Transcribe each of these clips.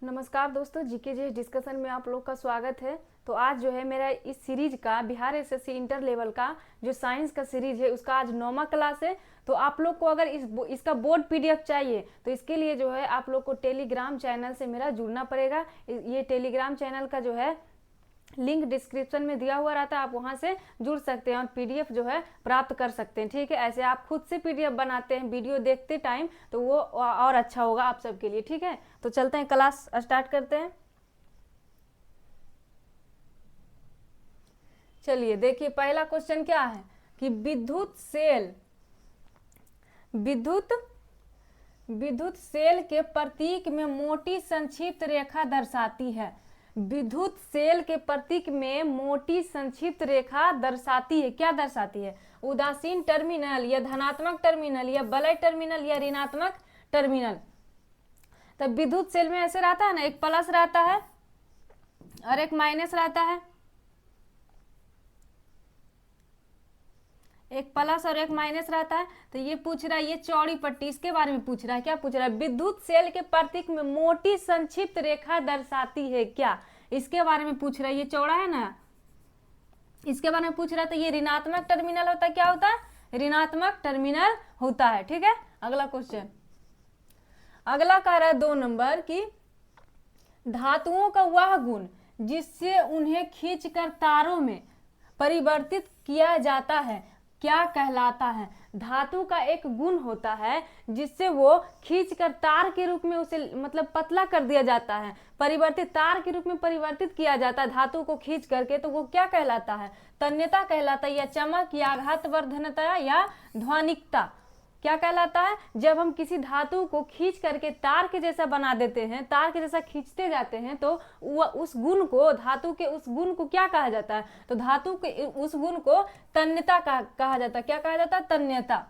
नमस्कार दोस्तों, जीके जी डिस्कशन में आप लोग का स्वागत है। तो आज जो है मेरा इस सीरीज का बिहार एसएससी इंटर लेवल का जो साइंस का सीरीज है उसका आज 9वां क्लास है। तो आप लोग को अगर इसका बोर्ड पीडीएफ चाहिए तो इसके लिए जो है आप लोग को टेलीग्राम चैनल से मेरा जुड़ना पड़ेगा। ये टेलीग्राम चैनल का जो है लिंक डिस्क्रिप्शन में दिया हुआ रहता है, आप वहां से जुड़ सकते हैं और पीडीएफ जो है प्राप्त कर सकते हैं। ठीक है, ऐसे आप खुद से पीडीएफ बनाते हैं वीडियो देखते टाइम तो वो और अच्छा होगा आप सबके लिए। ठीक है, तो चलते हैं, क्लास स्टार्ट करते हैं। चलिए देखिए, पहला क्वेश्चन क्या है कि विद्युत विद्युत सेल के प्रतीक में मोटी संक्षिप्त रेखा दर्शाती है। विद्युत सेल के प्रतीक में मोटी संक्षिप्त रेखा दर्शाती है। क्या दर्शाती है? उदासीन टर्मिनल या धनात्मक टर्मिनल या वलय टर्मिनल या ऋणात्मक टर्मिनल। तब विद्युत सेल में ऐसे रहता है ना, एक प्लस रहता है और एक माइनस रहता है, एक प्लस और एक माइनस रहता है। तो ये पूछ रहा है, ये चौड़ी पट्टी, इसके बारे में पूछ रहा है। क्या पूछ रहा है? विद्युत सेल के प्रतीक में मोटी संक्षिप्त रेखा दर्शाती है क्या, इसके बारे में पूछ रहा है। ये चौड़ा है ना, इसके बारे में पूछ रहा है। तो ये ऋणात्मक टर्मिनल होता है। क्या होता है? ऋणात्मक टर्मिनल होता है। ठीक है, अगला क्वेश्चन, अगला कह रहा है 2 नंबर की धातुओं का वह गुण जिससे उन्हें खींचकर तारों में परिवर्तित किया जाता है क्या कहलाता है? धातु का एक गुण होता है जिससे वो खींचकर तार के रूप में उसे मतलब पतला कर दिया जाता है, परिवर्तित तार के रूप में परिवर्तित किया जाता है धातु को खींच करके। तो वो क्या कहलाता है? तन्यता कहलाता है, या चमक, या आघातवर्धनता, या ध्वनिकता। क्या कहलाता है? जब हम किसी धातु को खींच करके तार के जैसा बना देते हैं, तार के जैसा खींचते जाते हैं, तो उस गुण को, धातु के उस गुण को क्या कहा जाता है? तो धातु के उस गुण को तन्यता कहा जाता है। क्या कहा जाता है? तन्यता।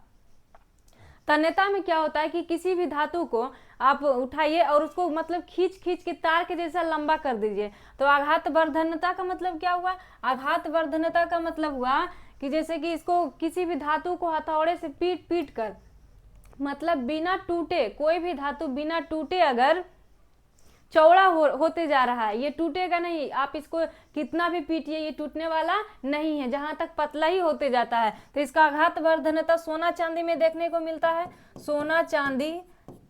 तन्यता में क्या होता है कि किसी भी धातु को आप उठाइए और उसको मतलब खींच खींच के तार के जैसा लंबा कर दीजिए। तो आघातवर्धनता का मतलब क्या हुआ? आघातवर्धनता का मतलब हुआ कि जैसे कि इसको किसी भी धातु को हथौड़े से पीट पीट कर, मतलब बिना टूटे, कोई भी धातु बिना टूटे अगर चौड़ा होते जा रहा है, ये टूटेगा नहीं। आप इसको कितना भी पीटिए ये टूटने वाला नहीं है, जहां तक पतला ही होते जाता है। तो इसका आघातवर्धनता सोना चांदी में देखने को मिलता है। सोना चांदी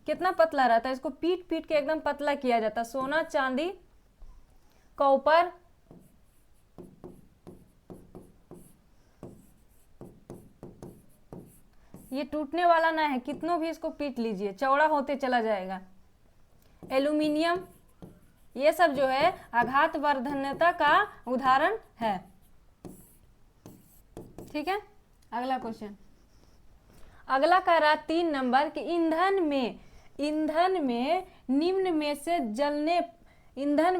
कितना पतला रहता है, इसको पीट पीट के एकदम पतला किया जाता है। सोना चांदी कॉपर ये टूटने वाला ना है, कितनों भी इसको पीट लीजिए चौड़ा होते चला जाएगा। एल्यूमिनियम, ये सब जो है आघातवर्धनता का उदाहरण है। ठीक है, अगला क्वेश्चन, अगला कह रहा 3 नंबर कि ईंधन में निम्न में से ईंधन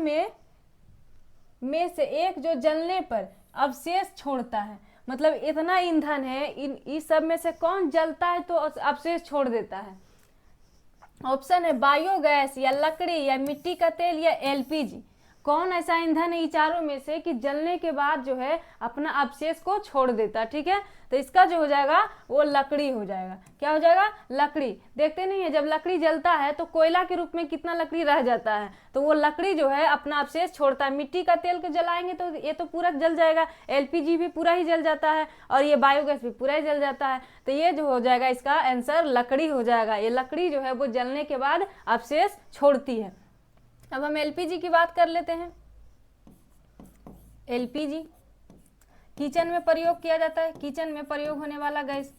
में से एक जो जलने पर अवशेष छोड़ता है। मतलब इतना ईंधन है, इस सब में से कौन जलता है तो अवशेष छोड़ देता है? ऑप्शन है बायोगैस, या लकड़ी, या मिट्टी का तेल, या एलपीजी। कौन ऐसा ईंधन है चारों में से कि जलने के बाद जो है अपना अवशेष को छोड़ देता? ठीक है, तो इसका जो हो जाएगा वो लकड़ी हो जाएगा। क्या हो जाएगा? लकड़ी। देखते नहीं है, जब लकड़ी जलता है तो कोयला के रूप में कितना लकड़ी रह जाता है, तो वो लकड़ी जो है अपना अवशेष छोड़ता है। मिट्टी का तेल को जलाएंगे तो ये तो पूरा जल जाएगा, एलपीजी भी पूरा ही जल जाता है, और ये बायोगैस भी पूरा ही जल जाता है। तो ये जो हो जाएगा इसका आंसर लकड़ी हो जाएगा। ये लकड़ी जो है वो जलने के बाद अवशेष छोड़ती है। अब हम एलपीजी की बात कर लेते हैं। एलपीजी किचन में प्रयोग किया जाता है, किचन में प्रयोग होने वाला गैस।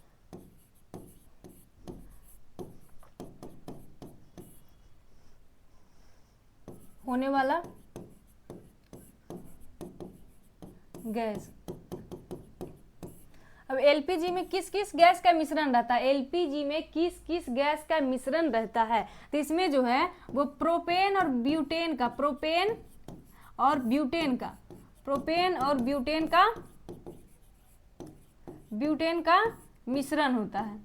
होने वाला गैस। अब एलपीजी में किस किस गैस का मिश्रण रहता है? एलपीजी में किस किस गैस का मिश्रण रहता है? तो इसमें जो है वो प्रोपेन और ब्यूटेन का ब्यूटेन का मिश्रण होता है।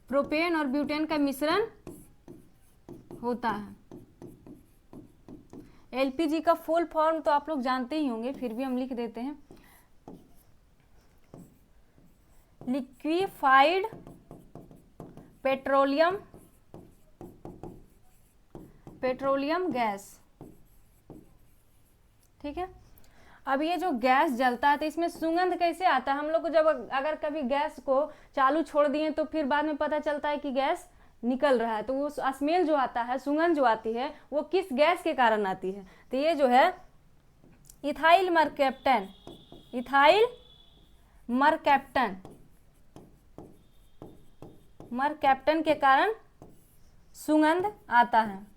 प्रोपेन और ब्यूटेन का मिश्रण होता है। एलपीजी का फुल फॉर्म तो आप लोग जानते ही होंगे, फिर भी हम लिख देते हैं। Liquefied petroleum petroleum gas. ठीक है, अब ये जो गैस जलता है तो इसमें सुगंध कैसे आता है? हम लोग को जब अगर कभी गैस को चालू छोड़ दिए तो फिर बाद में पता चलता है कि गैस निकल रहा है, तो वो स्मेल जो आता है, सुगंध जो आती है, वो किस गैस के कारण आती है? तो ये जो है ethyl mercaptan, ethyl mercaptan, mercaptan के कारण सुगंध आता है।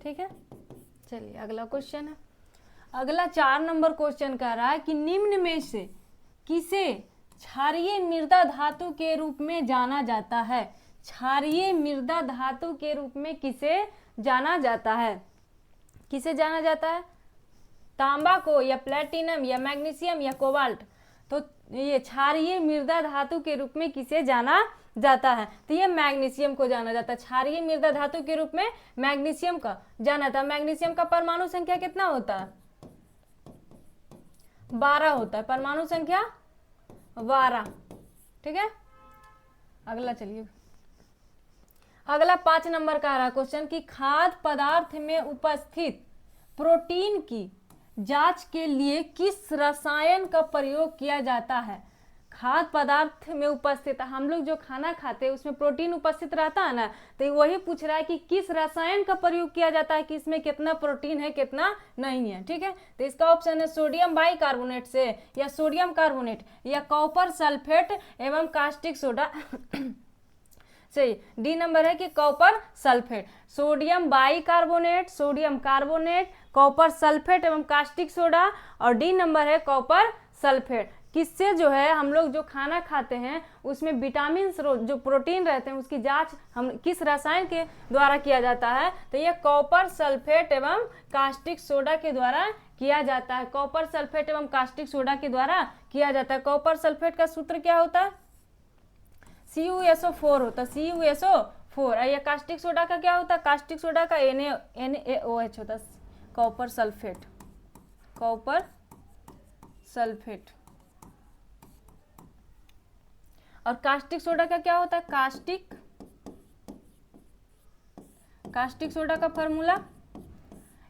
ठीक है, चलिए अगला क्वेश्चन है। अगला 4 नंबर क्वेश्चन कह रहा है कि निम्न में से किसे क्षारीय मृदा धातु के रूप में जाना जाता है? क्षारीय मृदा धातु के रूप में किसे जाना जाता है? किसे जाना जाता है? तांबा को, या प्लेटिनम, या मैग्नीशियम, या कोबाल्ट? तो ये क्षारीय मृदा धातु के रूप में किसे जाना जाता है? तो ये मैग्नीशियम को जाना जाता है। क्षारीय मृदा धातु के रूप में मैग्नीशियम का जाना था। मैग्नीशियम का परमाणु संख्या कितना होता है? 12 होता है, परमाणु संख्या 12। ठीक है, अगला चलिए, अगला 5 नंबर का रहा क्वेश्चन कि खाद्य पदार्थ में उपस्थित प्रोटीन की जांच के लिए किस रसायन का प्रयोग किया जाता है? खाद्य पदार्थ में उपस्थित, हम लोग जो खाना खाते हैं उसमें प्रोटीन उपस्थित रहता है ना, तो वही पूछ रहा है कि किस रसायन का प्रयोग किया जाता है कि इसमें कितना प्रोटीन है कितना नहीं है। ठीक है, तो इसका ऑप्शन है सोडियम बाइकार्बोनेट से, या सोडियम कार्बोनेट, या कॉपर सल्फेट एवं कास्टिक सोडा सही। डी नंबर है कि copper sulphate, sodium bicarbonate, sodium carbonate, copper sulphate एवं कास्टिक सोडा, और डी नंबर है कॉपर सल्फेट। किससे जो है हम लोग जो खाना खाते हैं उसमें विटामिन जो प्रोटीन रहते हैं उसकी जांच हम किस रसायन के द्वारा किया जाता है? तो ये कॉपर सल्फेट एवं कास्टिक सोडा के द्वारा किया जाता है। कॉपर सल्फेट एवं कास्टिक सोडा के द्वारा किया जाता है। कॉपर सल्फेट का सूत्र क्या होता है? CuSO4 होता है, CuSO4। या कास्टिक सोडा का क्या होता है? कास्टिक सोडा का NaOH होता है। Copper sulphate, copper sulphate. और कास्टिक सोडा का क्या होता है? कास्टिक सोडा का फॉर्मूला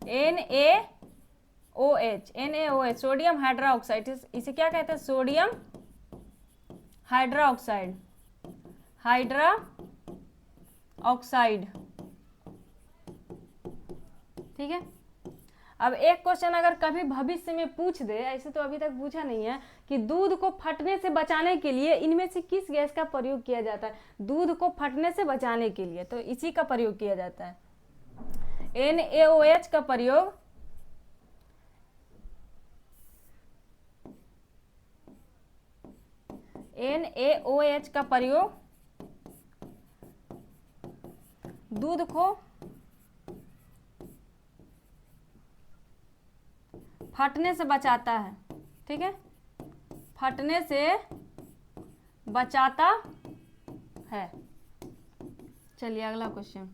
NaOH, सोडियम हाइड्रोक्साइड। इसे क्या कहते हैं? Sodium hydroxide, oxide. ठीक है, अब एक क्वेश्चन अगर कभी भविष्य में पूछ दे, ऐसे तो अभी तक पूछा नहीं है, कि दूध को फटने से बचाने के लिए इनमें से किस गैस का प्रयोग किया जाता है? दूध को फटने से बचाने के लिए तो इसी का प्रयोग किया जाता है, NaOH का प्रयोग। NaOH का प्रयोग दूध को फटने से बचाता है। ठीक है, फटने से बचाता है। चलिए अगला क्वेश्चन,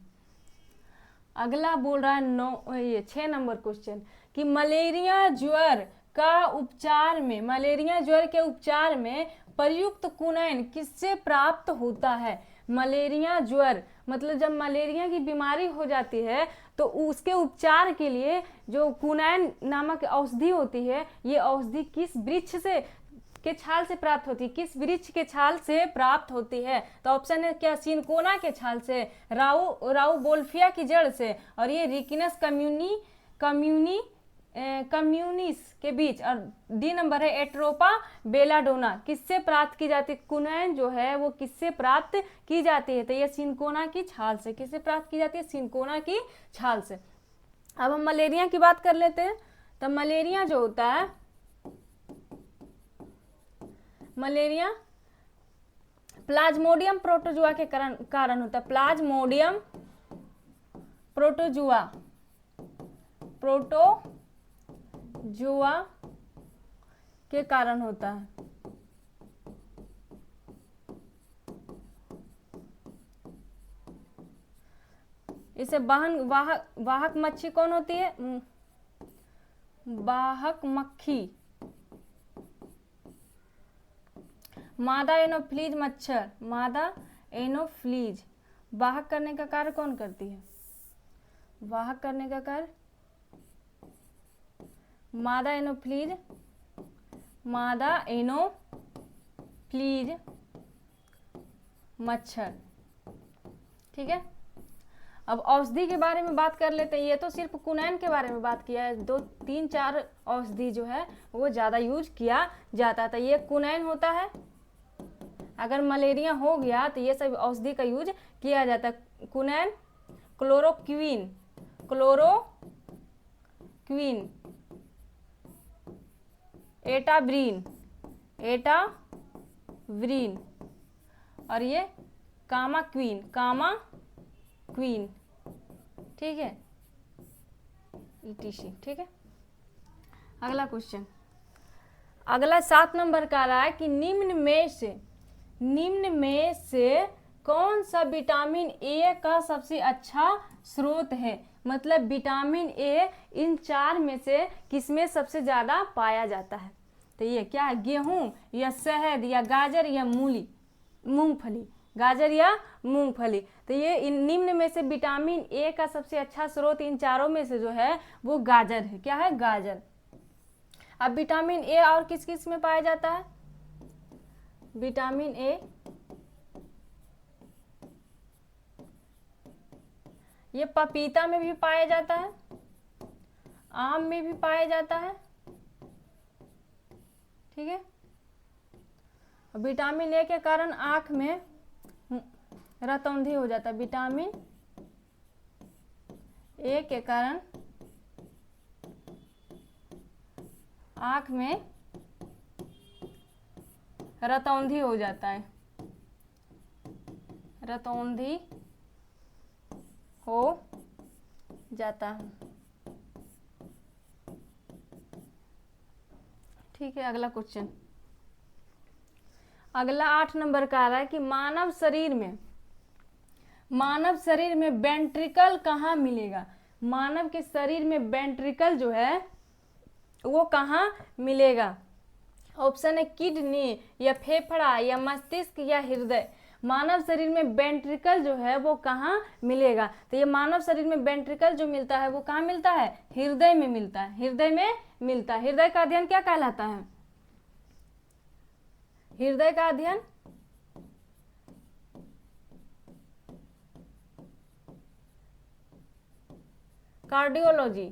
अगला बोल रहा है ये 6 नंबर क्वेश्चन कि मलेरिया ज्वर का उपचार में, मलेरिया ज्वर के उपचार में प्रयुक्त कुनैन किससे प्राप्त होता है? मलेरिया ज्वर मतलब जब मलेरिया की बीमारी हो जाती है तो उसके उपचार के लिए जो कुनैन नामक औषधि होती है, ये औषधि किस वृक्ष से के छाल से प्राप्त होती है? किस वृक्ष के छाल से प्राप्त होती है? तो ऑप्शन है क्या? सिनकोना के छाल से, राउबोल्फिया की जड़ से, और ये रिकिनस कम्युनिस के बीच, और डी नंबर है एट्रोपा बेलाडोना। किससे प्राप्त की जाती है? कुनैन जो है वो किससे प्राप्त की जाती है? तो ये सिनकोना की छाल से। किससे प्राप्त की जाती है? सिनकोना की छाल से। अब हम मलेरिया की बात कर लेते हैं। तो मलेरिया जो होता है, मलेरिया प्लाज्मोडियम प्रोटोजुआ के कारण होता है। प्लाज्मोडियम प्रोटोजुआ के कारण होता है। इसे वाहक मच्छी कौन होती है? वाहक मक्खी मादा एनोफ्लीज मच्छर, मादा एनोफ्लीज वाहक करने का कार्य कौन करती है? वाहक करने का कार्य मादा एनोफ्लीज, मादा एनोफ्लीज मच्छर। ठीक है, अब औषधि के बारे में बात कर लेते हैं। ये तो सिर्फ कुनैन के बारे में बात किया है, 2 3 4 औषधि जो है वो ज़्यादा यूज किया जाता था। ये कुनैन होता है, अगर मलेरिया हो गया तो ये सब औषधि का यूज किया जाता है। कुनैन, क्लोरोक्विन, क्लोरोक्विन, एटाब्रीन, एटाब्रीन, और ये कामाक्विन, कामाक्विन। ठीक है, ETC। ठीक है, अगला क्वेश्चन, अगला 7 नंबर का रहा है कि निम्न में से कौन सा विटामिन ए का सबसे अच्छा स्रोत है? मतलब विटामिन ए इन 4 में से किसमें सबसे ज़्यादा पाया जाता है? तो ये क्या है? गेहूं या शहद या गाजर या मूंगफली, गाजर या मूंगफली। तो ये निम्न में से विटामिन ए का सबसे अच्छा स्रोत इन चारों में से जो है वो गाजर है। क्या है? गाजर। अब विटामिन ए और किस किस में पाया जाता है? विटामिन ए ये पपीता में भी पाया जाता है, आम में भी पाया जाता है। ठीक है, विटामिन ए के कारण आंख में रतौंधी हो जाता है। विटामिन ए के कारण आंख में रतौंधी हो जाता है, रतौंधी हो जाता है। ठीक है, अगला क्वेश्चन, अगला 8 नंबर का आ रहा है कि मानव शरीर में वेंट्रिकल कहाँ मिलेगा? मानव के शरीर में वेंट्रिकल जो है वो कहाँ मिलेगा? ऑप्शन है किडनी या फेफड़ा या मस्तिष्क या हृदय। मानव शरीर में वेंट्रिकल जो है वो कहाँ मिलेगा? तो ये मानव शरीर में वेंट्रिकल जो मिलता है वो कहाँ मिलता है? हृदय में मिलता है, हृदय में मिलता है। हृदय का अध्ययन क्या कहलाता है? हृदय का अध्ययन कार्डियोलॉजी,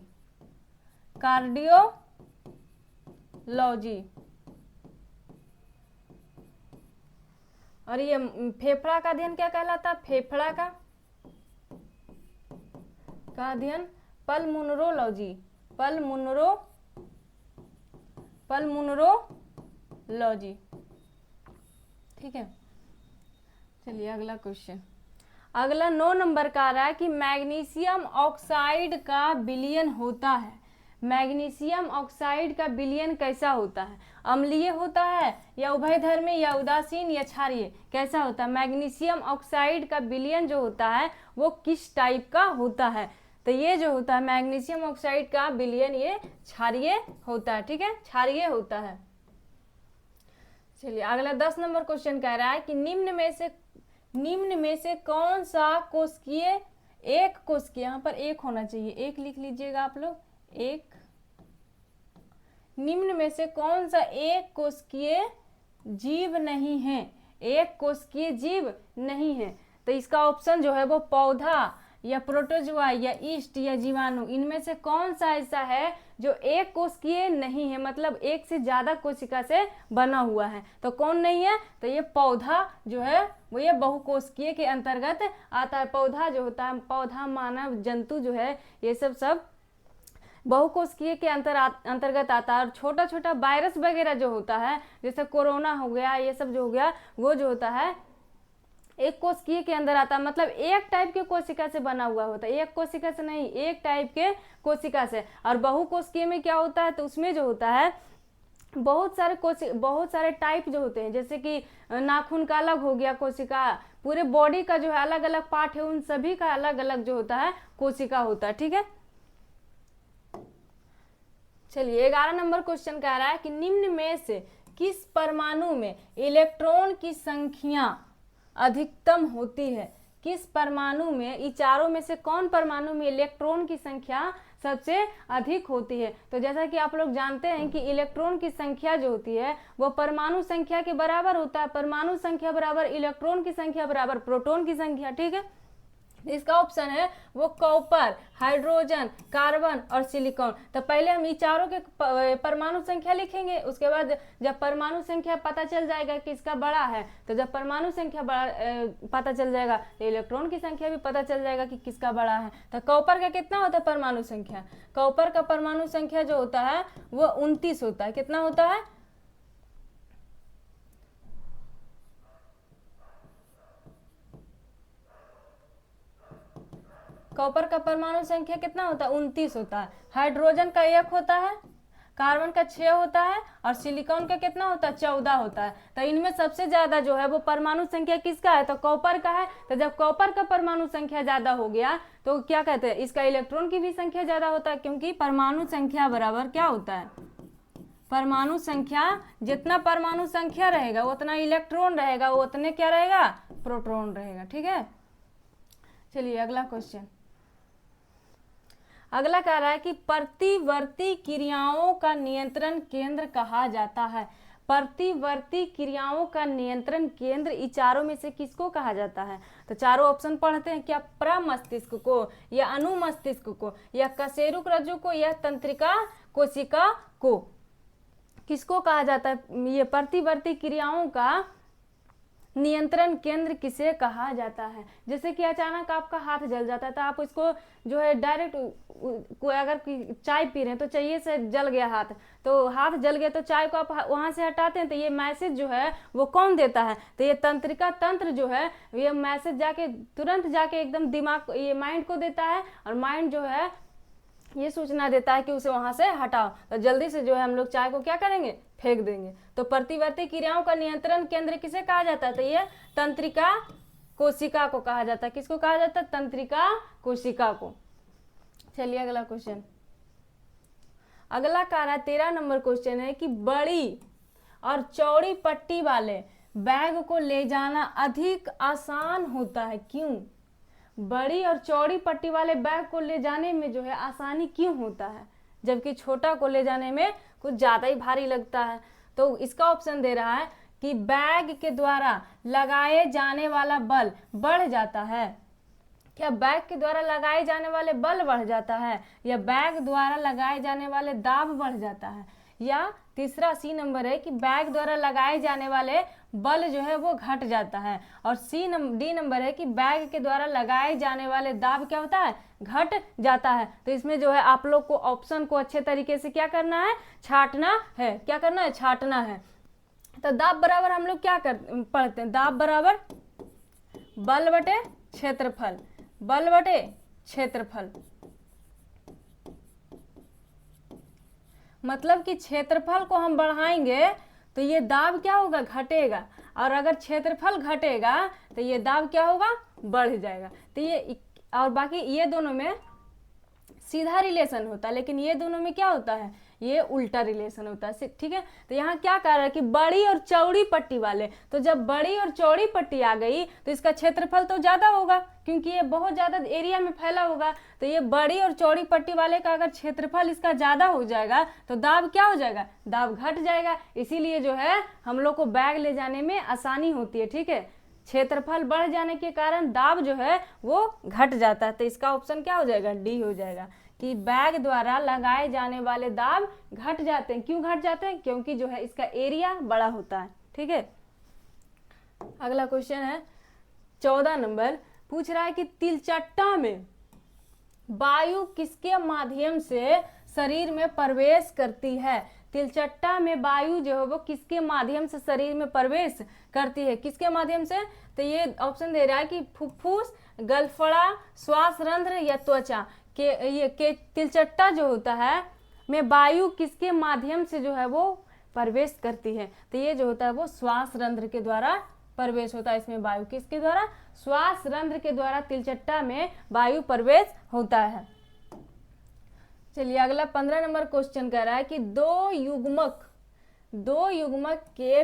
कार्डियोलॉजी। और ये फेफड़ा का अध्ययन क्या कहलाता है? फेफड़ा का अध्ययन पल्मोनरोलॉजी, पल्मोनरोलॉजी। ठीक है, चलिए अगला क्वेश्चन, अगला 9 नंबर का आ रहा है कि मैग्नीशियम ऑक्साइड का विलयन होता है। मैग्नीशियम ऑक्साइड का विलयन कैसा होता है? अम्लीय होता है या उभयधर्मी या उदासीन या क्षारीय? कैसा होता है? मैग्नीशियम ऑक्साइड का विलयन जो होता है वो किस टाइप का होता है? तो ये जो होता है मैग्नीशियम ऑक्साइड का विलयन ये क्षारीय होता है। ठीक है, क्षारीय होता है। चलिए अगला 10 नंबर क्वेश्चन कह रहा है कि निम्न में से कौन सा कोशिकीय, एक कोशिकीय, यहाँ पर एक होना चाहिए, एक लिख लीजिएगा आप लोग, एक। निम्न में से कौन सा एक कोशिकीय जीव नहीं है? एक कोशिकीय जीव नहीं है। तो इसका ऑप्शन जो है वो पौधा या प्रोटोजोआ या ईस्ट या जीवाणु, इनमें से कौन सा ऐसा है जो एक कोशिकीय नहीं है, मतलब एक से ज्यादा कोशिका से बना हुआ है? तो कौन नहीं है? तो ये पौधा जो है वो ये बहुकोशिकीय के अंतर्गत आता है। पौधा जो होता है, पौधा, मानव, जंतु जो है ये सब बहुकोशिकीय के अंतर्गत आता है। और छोटा छोटा वायरस वगैरह जो होता है, जैसे कोरोना हो गया, ये सब जो हो गया, वो जो होता है एक कोशिकीय के अंदर आता है। मतलब एक टाइप के कोशिका से बना हुआ होता है, एक कोशिका से नहीं, एक टाइप के कोशिका से। और बहुकोशिकीय में क्या होता है? तो उसमें जो होता है बहुत सारे टाइप जो होते हैं, जैसे कि नाखून का अलग हो गया कोशिका, पूरे बॉडी का जो है अलग अलग पार्ट है, उन सभी का अलग अलग जो होता है कोशिका होता है। ठीक है, चलिए 11 नंबर क्वेश्चन कह रहा है कि निम्न में से किस परमाणु में इलेक्ट्रॉन की संख्या अधिकतम होती है? किस परमाणु में, ये चारों में से कौन परमाणु में इलेक्ट्रॉन की संख्या सबसे अधिक होती है? तो जैसा कि आप लोग जानते हैं कि इलेक्ट्रॉन की संख्या जो होती है वो परमाणु संख्या के बराबर होता है। परमाणु संख्या बराबर इलेक्ट्रॉन की संख्या बराबर प्रोटॉन की संख्या, ठीक है। इसका ऑप्शन है वो कॉपर, हाइड्रोजन, कार्बन और सिलिकॉन। तो पहले हम ये चारों के परमाणु संख्या लिखेंगे, उसके बाद जब परमाणु संख्या पता चल जाएगा कि इसका बड़ा है, तो जब परमाणु संख्या पता चल जाएगा तो इलेक्ट्रॉन की संख्या भी पता चल जाएगा कि किसका बड़ा है। तो कॉपर का कितना होता है परमाणु संख्या? कॉपर का परमाणु संख्या जो होता है वो 29 होता है। कितना होता है? कॉपर का परमाणु संख्या कितना होता है? 29 होता है। हाइड्रोजन का 1 होता है, कार्बन का 6 होता है और सिलिकॉन का कितना होता है? 14 होता है। तो इनमें सबसे ज्यादा जो है वो परमाणु संख्या किसका है? तो कॉपर का है। तो जब कॉपर का परमाणु संख्या ज्यादा हो गया तो क्या कहते हैं, इसका इलेक्ट्रॉन की भी संख्या ज्यादा होता है, क्योंकि परमाणु संख्या बराबर क्या होता है? परमाणु संख्या, जितना परमाणु संख्या रहेगा उतना इलेक्ट्रॉन रहेगा, वो उतने क्या रहेगा? प्रोटॉन रहेगा, ठीक है। चलिए अगला क्वेश्चन। अगला कह रहा है कि प्रतिवर्ती क्रियाओं का नियंत्रण केंद्र कहा जाता है। प्रतिवर्ती क्रियाओं का नियंत्रण केंद्र इन चारों में से किसको कहा जाता है? तो चारों ऑप्शन पढ़ते हैं। क्या प्रमस्तिष्क को, या अनुमस्तिष्क को, या कशेरुक रज्जु को, या तंत्रिका कोशिका को? किसको कहा जाता है? ये प्रतिवर्ती क्रियाओं का नियंत्रण केंद्र किसे कहा जाता है? जैसे कि अचानक आपका हाथ जल जाता है तो आप इसको जो है डायरेक्ट, अगर चाय पी रहे हैं तो चाहिए से जल गया हाथ, तो हाथ जल गया तो चाय को आप वहां से हटाते हैं, तो ये मैसेज जो है वो कौन देता है? तो ये तंत्रिका तंत्र जो है ये मैसेज जाके तुरंत जाके एकदम दिमाग, ये माइंड को देता है, और माइंड जो है ये सूचना देता है कि उसे वहां से हटाओ, तो जल्दी से जो है हम लोग चाय को क्या करेंगे? फेंक देंगे। तो प्रतिवर्ती क्रियाओं का नियंत्रण केंद्र किसे कहा जाता है? तो ये तंत्रिका कोशिका को कहा जाता है। किसको कहा जाता है? तंत्रिका कोशिका को। चलिए अगला क्वेश्चन। अगला कह रहा है 13 नंबर क्वेश्चन है कि बड़ी और चौड़ी पट्टी वाले बैग को ले जाना अधिक आसान होता है, क्यों? बड़ी और चौड़ी पट्टी वाले बैग को ले जाने में जो है आसानी क्यों होता है, जबकि छोटा को ले जाने में कुछ ज्यादा ही भारी लगता है? तो इसका ऑप्शन दे रहा है कि बैग के द्वारा लगाए जाने वाला बल बढ़ जाता है। क्या बैग के द्वारा लगाए जाने वाले बल बढ़ जाता है, या बैग द्वारा लगाए जाने वाले दाब बढ़ जाता है, या तीसरा सी नंबर है कि बैग द्वारा लगाए जाने वाले बल जो है वो घट जाता है, और डी नंबर है कि बैग के द्वारा लगाए जाने वाले दाब क्या होता है? घट जाता है। तो इसमें जो है आप लोग को ऑप्शन को अच्छे तरीके से क्या करना है? छांटना है। क्या करना है? छांटना है। तो दाब बराबर हम लोग क्या पढ़ते हैं? दाब बराबर बल बटे क्षेत्रफल, बल बटे क्षेत्रफल। मतलब कि क्षेत्रफल को हम बढ़ाएंगे तो ये दाब क्या होगा? घटेगा, और अगर क्षेत्रफल घटेगा तो ये दाब क्या होगा? बढ़ जाएगा। तो ये, और बाकी ये दोनों में सीधा रिलेशन होता है, लेकिन ये दोनों में क्या होता है? ये उल्टा रिलेशन होता है, ठीक है। तो यहाँ क्या कह रहा है कि बड़ी और चौड़ी पट्टी वाले, तो जब बड़ी और चौड़ी पट्टी आ गई तो इसका क्षेत्रफल तो ज्यादा होगा, क्योंकि ये बहुत ज्यादा एरिया में फैला होगा। तो ये बड़ी और चौड़ी पट्टी वाले का अगर क्षेत्रफल इसका ज्यादा हो जाएगा तो दाब क्या हो जाएगा? दाब घट जाएगा। इसीलिए जो है हम लोग को बैग ले जाने में आसानी होती है, ठीक है। क्षेत्रफल बढ़ जाने के कारण दाब जो है वो घट जाता है। तो इसका ऑप्शन क्या हो जाएगा? डी हो जाएगा, कि बैग द्वारा लगाए जाने वाले दाब घट जाते हैं। क्यों घट जाते हैं? क्योंकि जो है इसका एरिया बड़ा होता है, ठीक है। अगला क्वेश्चन है 14 नंबर, पूछ रहा है कि तिलचट्टा में वायु किसके माध्यम से शरीर में प्रवेश करती है? तिलचट्टा में वायु जो है वो किसके माध्यम से शरीर में प्रवेश करती है? किसके माध्यम से? तो ये ऑप्शन दे रहा है कि फुफ्फुस, गलफड़ा, श्वास रंध्र या त्वचा। के तिलचट्टा जो होता है में वायु किसके माध्यम से जो है वो प्रवेश करती है? तो ये जो होता है वो श्वास रंध्र के द्वारा प्रवेश होता है। इसमें वायु किसके द्वारा? श्वास रंध्र के द्वारा तिलचट्टा में वायु प्रवेश होता है। चलिए अगला 15 नंबर क्वेश्चन कह रहा है कि दो युग्मक दो युग्मक के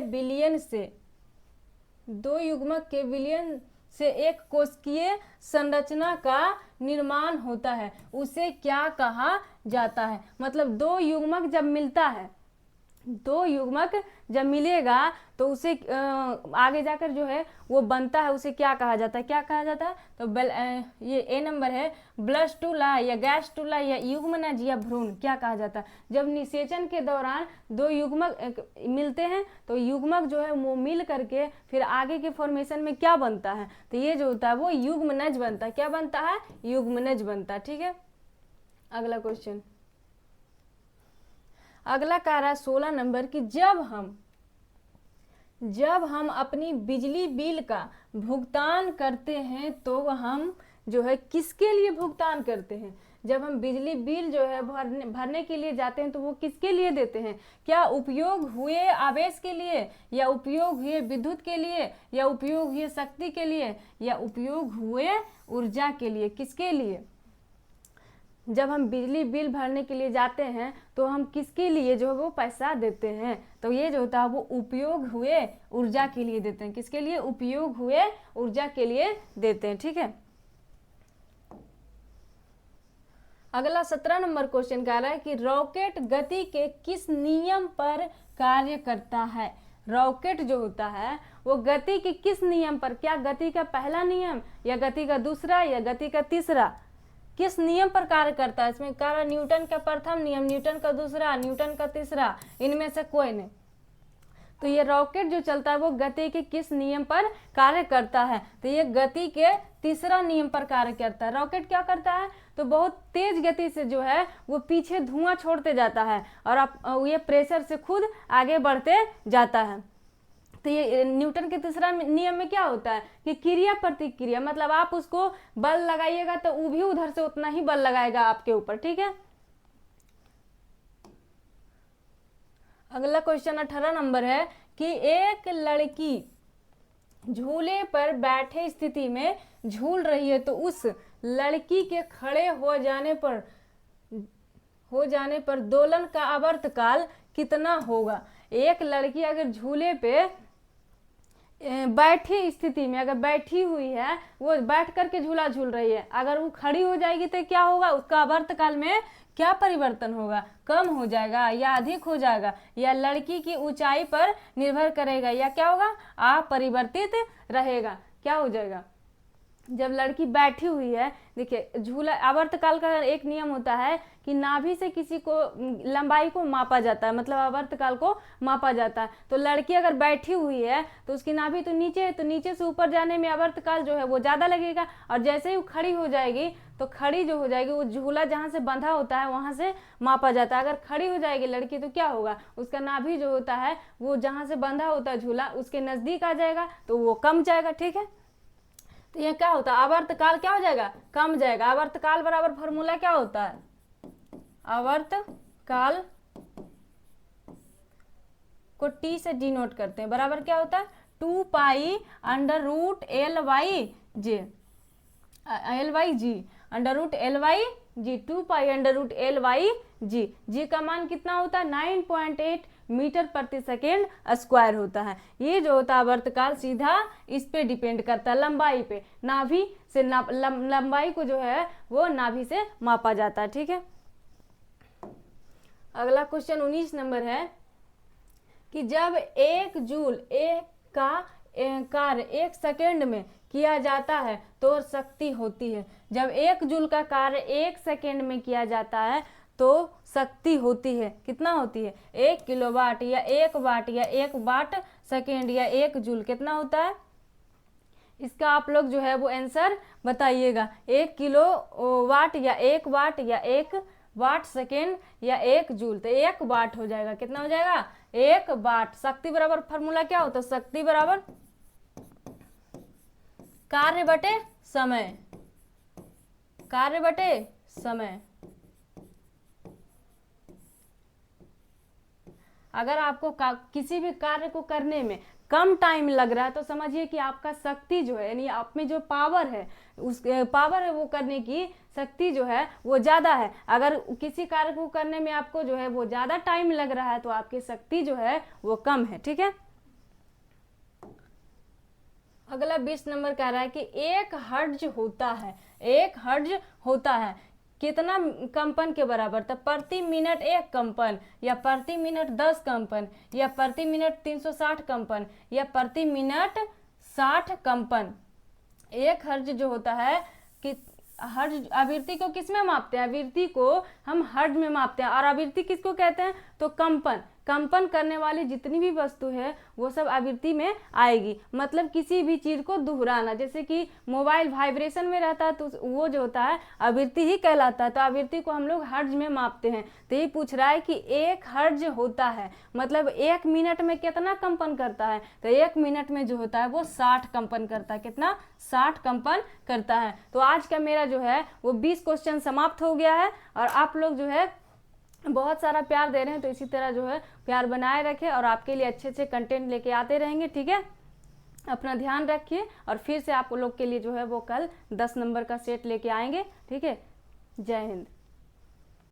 विलयन से एक कोशिकीय संरचना का निर्माण होता है, उसे क्या कहा जाता है। मतलब दो युग्मक जब मिलेगा तो उसे आगे जाकर जो है वो बनता है, उसे क्या कहा जाता है, तो ये ए नंबर है, ब्लस्टुला या गैस्टुला या युग्मनज या भ्रूण क्या कहा जाता है। जब निषेचन के दौरान दो युग्मक मिलते हैं तो युग्मक जो है वो मिल करके फिर आगे के फॉर्मेशन में क्या बनता है, तो ये जो होता है वो युग्मनज बनता है। क्या बनता है? युग्मनज बनता है। ठीक है, अगला क्वेश्चन, अगला कह रहा है 16 नंबर की जब हम अपनी बिजली बिल का भुगतान करते हैं तो हम जो है किसके लिए भुगतान करते हैं। जब हम बिजली बिल जो है भरने के लिए जाते हैं तो वो किसके लिए देते हैं? क्या उपयोग हुए आवेश के लिए, या उपयोग हुए विद्युत के लिए, या उपयोग हुए शक्ति के लिए, या उपयोग हुए ऊर्जा के लिए? किसके लिए? जब हम बिजली बिल भरने के लिए जाते हैं तो हम किसके लिए जो है वो पैसा देते हैं, तो ये जो होता है वो उपयोग हुए ऊर्जा के लिए देते हैं। किसके लिए? उपयोग हुए ऊर्जा के लिए देते हैं। ठीक है, अगला 17 नंबर क्वेश्चन कह रहा है कि रॉकेट गति के किस नियम पर कार्य करता है। रॉकेट जो होता है वो गति के किस नियम पर, क्या गति का पहला नियम, या गति का दूसरा, या गति का तीसरा, किस नियम पर कार्य करता है? इसमें कह रहा है न्यूटन का प्रथम नियम, न्यूटन का दूसरा, न्यूटन का तीसरा, इनमें से कोई नहीं। तो ये रॉकेट जो चलता है वो गति के किस नियम पर कार्य करता है, तो ये गति के तीसरा नियम पर कार्य करता है। रॉकेट क्या करता है, तो बहुत तेज गति से जो है वो पीछे धुआं छोड़ते जाता है और ये प्रेशर से खुद आगे बढ़ते जाता है। तो ये न्यूटन के तीसरा नियम में क्या होता है कि क्रिया प्रतिक्रिया, मतलब आप उसको बल लगाइएगा तो वो भी उधर से उतना ही बल लगाएगा आपके ऊपर। ठीक है, अगला क्वेश्चन 18 नंबर है कि एक लड़की झूले पर बैठे स्थिति में झूल रही है तो उस लड़की के खड़े हो जाने पर दोलन का आवर्तकाल कितना होगा। एक लड़की अगर झूले पे बैठी स्थिति में अगर बैठी हुई है, वो बैठ करके झूला झूल रही है, अगर वो खड़ी हो जाएगी तो क्या होगा, उसका आवर्तकाल में क्या परिवर्तन होगा, कम हो जाएगा या अधिक हो जाएगा, या लड़की की ऊंचाई पर निर्भर करेगा, या क्या होगा, अपरिवर्तित रहेगा। क्या हो जाएगा, जब लड़की बैठी हुई है, देखिए झूला आवर्तकाल का एक नियम होता है कि नाभि से किसी को लंबाई को मापा जाता है, मतलब आवर्तकाल को मापा जाता है। तो लड़की अगर बैठी हुई है तो उसकी नाभि तो नीचे है, तो नीचे से ऊपर जाने में आवर्तकाल जो है वो ज़्यादा लगेगा, और जैसे ही वो खड़ी हो जाएगी तो खड़ी जो हो जाएगी वो झूला जहाँ से बंधा होता है वहाँ से मापा जाता है। अगर खड़ी हो जाएगी लड़की तो क्या होगा, उसका नाभि जो होता है वो जहाँ से बंधा होता है झूला उसके नज़दीक आ जाएगा तो वो कम जाएगा। ठीक है, तो ये क्या होता है, आवर्तकाल क्या हो जाएगा, कम जाएगा। आवर्तकाल बराबर फॉर्मूला क्या होता है, आवर्तकाल को टी से डिनोट करते हैं, बराबर क्या होता है 2 pi under root l by g, under root l by g, 2 pi under root l by g. G का मान कितना होता है 9.8 मीटर प्रति सेकेंड स्क्वायर होता है। ये जो होता है आवर्तकाल सीधा इस पे डिपेंड करता है, लंबाई पे, नाभि से लंबाई को जो है वो नाभि से मापा जाता है। ठीक है, अगला क्वेश्चन 19 नंबर है कि जब एक जूल का कार्य 1 सेकेंड में किया जाता है तो शक्ति होती है। जब 1 जूल का कार्य 1 सेकेंड में किया जाता है तो शक्ति होती है, कितना होती है 1 किलोवाट या 1 वाट या 1 वाट सेकेंड या 1 जूल कितना होता है। इसका आप लोग जो है वो आंसर बताइएगा, 1 किलो वाट या 1 वाट या 1 वाट सेकेंड या 1 जूल, तो 1 वाट हो जाएगा, कितना हो जाएगा 1 वाट। शक्ति बराबर फॉर्मूला क्या होता है, शक्ति बराबर कार्य बटे समय, कार्य बटे समय। अगर आपको किसी भी कार्य को करने में कम टाइम लग रहा है तो समझिए कि आपका शक्ति जो है, यानी आप में जो पावर है, उस पावर है वो करने की शक्ति जो है वो ज़्यादा है। अगर किसी कार्य को करने में आपको जो है वो ज़्यादा टाइम लग रहा है तो आपकी शक्ति जो है वो कम है। ठीक है, अगला 20 नंबर कह रहा है कि 1 हर्ट्ज होता है, 1 हर्ट्ज होता है कितना कंपन के बराबर? तो प्रति मिनट 1 कंपन, या प्रति मिनट 10 कंपन, या प्रति मिनट 360 कंपन, या प्रति मिनट 60 कंपन। 1 हर्ट्ज जो होता है कि हर्ट्ज आवृत्ति को किस में मापते हैं? आवृत्ति को हम हर्ट्ज में मापते हैं। और आवृत्ति किसको कहते हैं? तो कंपन, कंपन करने वाली जितनी भी वस्तु है वो सब आवृत्ति में आएगी। मतलब किसी भी चीज को दोहराना, जैसे कि मोबाइल वाइब्रेशन में रहता है तो वो जो होता है आवृत्ति ही कहलाता है। तो आवृत्ति को हम लोग हर्ट्ज में मापते हैं। तो ये पूछ रहा है कि 1 हर्ट्ज होता है मतलब 1 मिनट में कितना कंपन करता है? तो 1 मिनट में जो होता है वो 60 कंपन करता है। कितना? 60 कंपन करता है। तो आज का मेरा जो है वो 20 क्वेश्चन समाप्त हो गया है। और आप लोग जो है बहुत सारा प्यार दे रहे हैं तो इसी तरह जो है प्यार बनाए रखें और आपके लिए अच्छे अच्छे कंटेंट लेके आते रहेंगे। ठीक है, अपना ध्यान रखिए और फिर से आप लोग के लिए जो है वो कल 10 नंबर का सेट लेके आएंगे। ठीक है, जय हिंद।